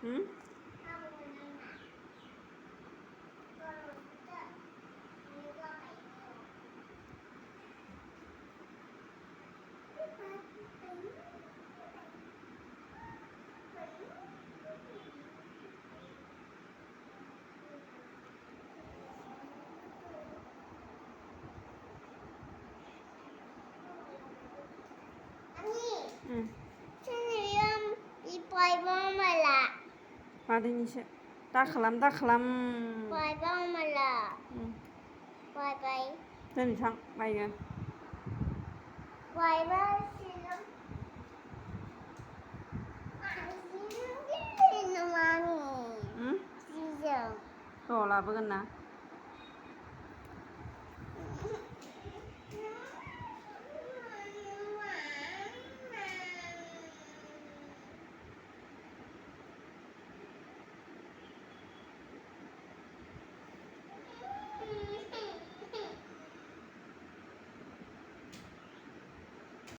อืมอืมปล่อยบ้องมาละ Hadi Nişe. Taklam taklam. ปล่อยบ้องมาละ Hmm. ปล่อยไป Sen çak baygın. ปล่อยบ้างสิลูกสีน้ำมามี Hmm? สีเหลือง Dola bugün ne?